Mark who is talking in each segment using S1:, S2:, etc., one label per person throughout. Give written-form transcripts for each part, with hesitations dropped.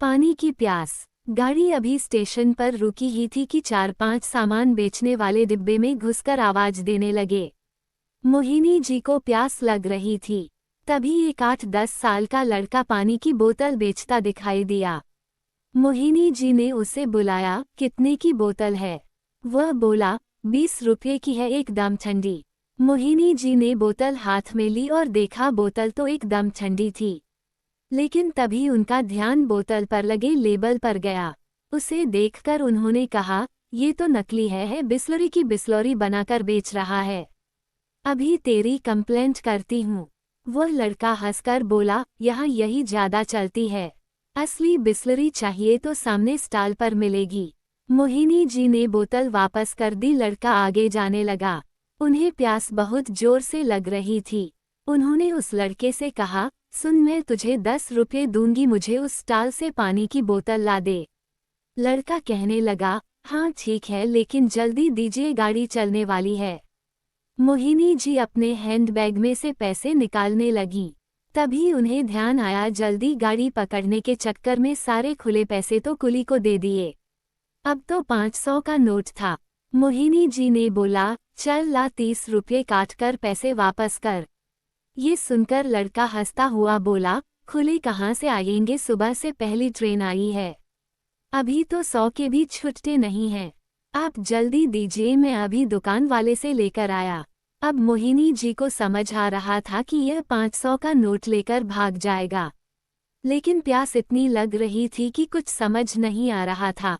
S1: पानी की प्यास। गाड़ी अभी स्टेशन पर रुकी ही थी कि 4-5 सामान बेचने वाले डिब्बे में घुसकर आवाज देने लगे। मोहिनी जी को प्यास लग रही थी। तभी एक 8-10 साल का लड़का पानी की बोतल बेचता दिखाई दिया। मोहिनी जी ने उसे बुलाया, कितने की बोतल है? वह बोला, 20 रुपये की है, एकदम ठंडी। मोहिनी जी ने बोतल हाथ में ली और देखा बोतल तो एकदम ठंडी थी। लेकिन तभी उनका ध्यान बोतल पर लगे लेबल पर गया। उसे देखकर उन्होंने कहा, ये तो नकली है, बिस्लरी की बिस्लरी बनाकर बेच रहा है। अभी तेरी कंप्लेंट करती हूँ। वह लड़का हंसकर बोला, यहाँ यही ज्यादा चलती है। असली बिस्लरी चाहिए तो सामने स्टॉल पर मिलेगी। मोहिनी जी ने बोतल वापस कर दी। लड़का आगे जाने लगा। उन्हें प्यास बहुत जोर से लग रही थी। उन्होंने उस लड़के से कहा, सुन, मैं तुझे 10 रुपये दूंगी, मुझे उस स्टॉल से पानी की बोतल ला दे। लड़का कहने लगा, हाँ ठीक है, लेकिन जल्दी दीजिए, गाड़ी चलने वाली है। मोहिनी जी अपने हैंडबैग में से पैसे निकालने लगीं। तभी उन्हें ध्यान आया, जल्दी गाड़ी पकड़ने के चक्कर में सारे खुले पैसे तो कुली को दे दिए। अब तो 500 का नोट था। मोहिनी जी ने बोला, चल ला, 30 रुपये काटकर पैसे वापस कर। ये सुनकर लड़का हंसता हुआ बोला, खुले कहाँ से आएंगे, सुबह से पहली ट्रेन आई है। अभी तो 100 के भी छुट्टे नहीं हैं। आप जल्दी दीजिए, मैं अभी दुकान वाले से लेकर आया। अब मोहिनी जी को समझ आ रहा था कि यह 500 का नोट लेकर भाग जाएगा। लेकिन प्यास इतनी लग रही थी कि कुछ समझ नहीं आ रहा था।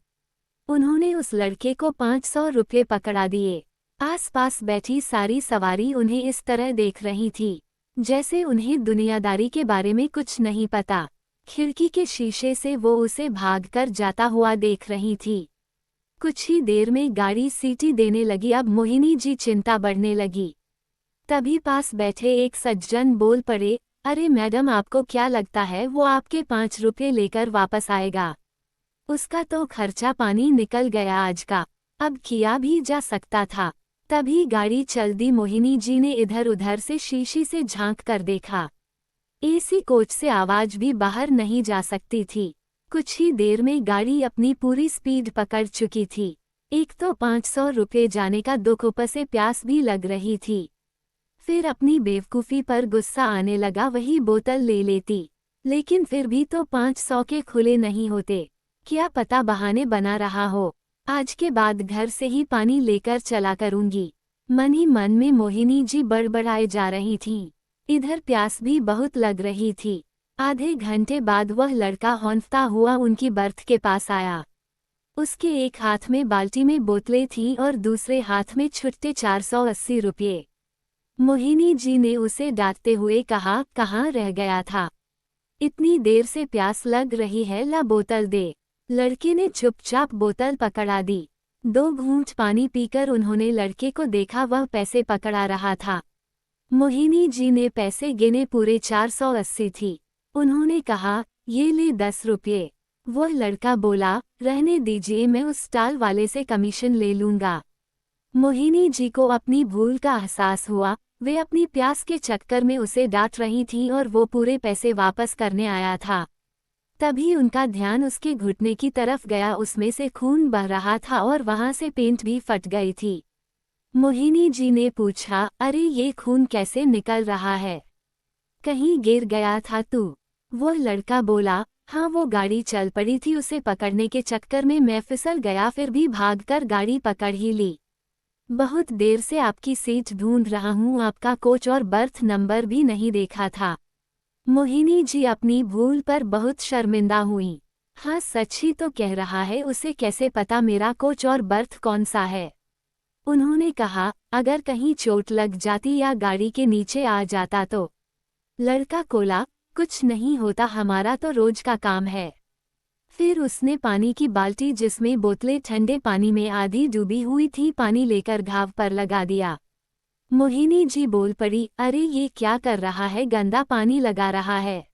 S1: उन्होंने उस लड़के को 500 रुपये पकड़ा दिए। आसपास बैठी सारी सवारी उन्हें इस तरह देख रही थी जैसे उन्हें दुनियादारी के बारे में कुछ नहीं पता। खिड़की के शीशे से वो उसे भागकर जाता हुआ देख रही थी। कुछ ही देर में गाड़ी सीटी देने लगी। अब मोहिनी जी चिंता बढ़ने लगी। तभी पास बैठे एक सज्जन बोल पड़े, अरे मैडम, आपको क्या लगता है वो आपके 5 रुपये लेकर वापस आएगा? उसका तो खर्चा पानी निकल गया आज का, अब किया भी जा सकता था। तभी गाड़ी चल दी। मोहिनी जी ने इधर उधर से शीशी से झांक कर देखा। एसी कोच से आवाज भी बाहर नहीं जा सकती थी। कुछ ही देर में गाड़ी अपनी पूरी स्पीड पकड़ चुकी थी। एक तो 500 रुपये जाने का दुख, ऊपर से प्यास भी लग रही थी। फिर अपनी बेवकूफ़ी पर गुस्सा आने लगा, वही बोतल ले लेती। लेकिन फिर भी तो 500 के खुले नहीं होते। क्या पता बहाने बना रहा हो। आज के बाद घर से ही पानी लेकर चला करूंगी। मन ही मन में मोहिनी जी बड़बड़ाए जा रही थीं। इधर प्यास भी बहुत लग रही थी। आधे घंटे बाद वह लड़का हौंफता हुआ उनकी बर्थ के पास आया। उसके एक हाथ में बाल्टी में बोतलें थीं और दूसरे हाथ में छुट्टे 480 रुपये। मोहिनी जी ने उसे डांटते हुए कहा, कहाँ रह गया था? इतनी देर से प्यास लग रही है, ला बोतल दे। लड़के ने चुपचाप बोतल पकड़ा दी। 2 घूंट पानी पीकर उन्होंने लड़के को देखा, वह पैसे पकड़ा रहा था। मोहिनी जी ने पैसे गिने, पूरे 480 थी। उन्होंने कहा, ये ले 10 रुपये। वह लड़का बोला, रहने दीजिए, मैं उस स्टॉल वाले से कमीशन ले लूंगा। मोहिनी जी को अपनी भूल का एहसास हुआ। वे अपनी प्यास के चक्कर में उसे डांट रही थीं और वो पूरे पैसे वापस करने आया था। तभी उनका ध्यान उसके घुटने की तरफ गया। उसमें से खून बह रहा था और वहां से पेंट भी फट गई थी। मोहिनी जी ने पूछा, अरे ये खून कैसे निकल रहा है? कहीं गिर गया था तू? वो लड़का बोला, हाँ, वो गाड़ी चल पड़ी थी, उसे पकड़ने के चक्कर में मैं फिसल गया, फिर भी भागकर गाड़ी पकड़ ही ली। बहुत देर से आपकी सीट ढूंढ रहा हूँ, आपका कोच और बर्थ नंबर भी नहीं देखा था। मोहिनी जी अपनी भूल पर बहुत शर्मिंदा हुईं। हाँ, सच ही तो कह रहा है, उसे कैसे पता मेरा कोच और बर्थ कौन सा है? उन्होंने कहा, अगर कहीं चोट लग जाती या गाड़ी के नीचे आ जाता तो? लड़का कोला, कुछ नहीं होता, हमारा तो रोज का काम है। फिर उसने पानी की बाल्टी जिसमें बोतलें ठंडे पानी में आधी डूबी हुई थी, पानी लेकर घाव पर लगा दिया। मोहिनी जी बोल पड़ी, अरे ये क्या कर रहा है, गंदा पानी लगा रहा है।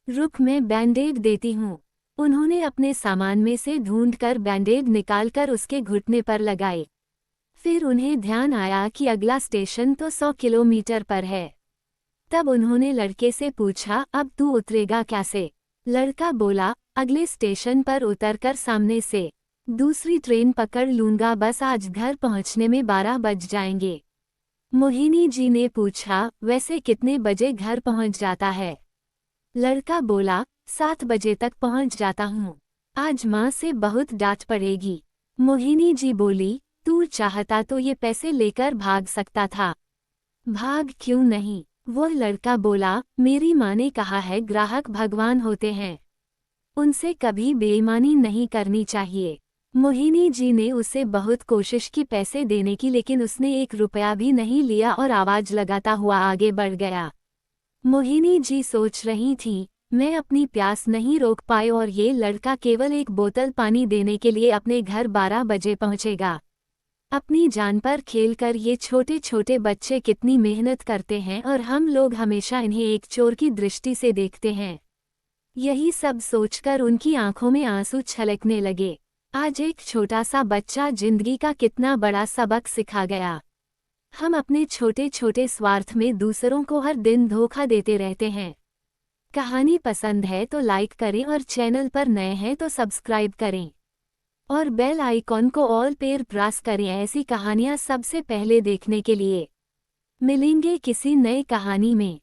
S1: रुक, मैं बैंडेड देती हूँ। उन्होंने अपने सामान में से ढूंढकर बैंडेड निकालकर उसके घुटने पर लगाए। फिर उन्हें ध्यान आया कि अगला स्टेशन तो 100 किलोमीटर पर है। तब उन्होंने लड़के से पूछा, अब तू उतरेगा कैसे? लड़का बोला, अगले स्टेशन पर उतरकर सामने से दूसरी ट्रेन पकड़ लूंगा, बस आज घर पहुंचने में 12 बज जाएंगे। मोहिनी जी ने पूछा, वैसे कितने बजे घर पहुंच जाता है? लड़का बोला, 7 बजे तक पहुंच जाता हूँ। आज माँ से बहुत डांट पड़ेगी। मोहिनी जी बोली, तू चाहता तो ये पैसे लेकर भाग सकता था। भाग क्यों नहीं? वो लड़का बोला, मेरी माँ ने कहा है ग्राहक भगवान होते हैं, उनसे कभी बेईमानी नहीं करनी चाहिए। मोहिनी जी ने उसे बहुत कोशिश की पैसे देने की, लेकिन उसने 1 रुपया भी नहीं लिया और आवाज लगाता हुआ आगे बढ़ गया। मोहिनी जी सोच रही थी, मैं अपनी प्यास नहीं रोक पाई और ये लड़का केवल 1 बोतल पानी देने के लिए अपने घर 12 बजे पहुंचेगा। अपनी जान पर खेलकर ये छोटे छोटे बच्चे कितनी मेहनत करते हैं और हम लोग हमेशा इन्हें एक चोर की दृष्टि से देखते हैं। यही सब सोचकर उनकी आंखों में आंसू छलकने लगे। आज एक छोटा सा बच्चा जिंदगी का कितना बड़ा सबक सिखा गया। हम अपने छोटे छोटे स्वार्थ में दूसरों को हर दिन धोखा देते रहते हैं। कहानी पसंद है तो लाइक करें और चैनल पर नए हैं तो सब्सक्राइब करें और बेल आइकॉन को ऑल पर प्रेस करें ऐसी कहानियां सबसे पहले देखने के लिए। मिलेंगे किसी नए कहानी में।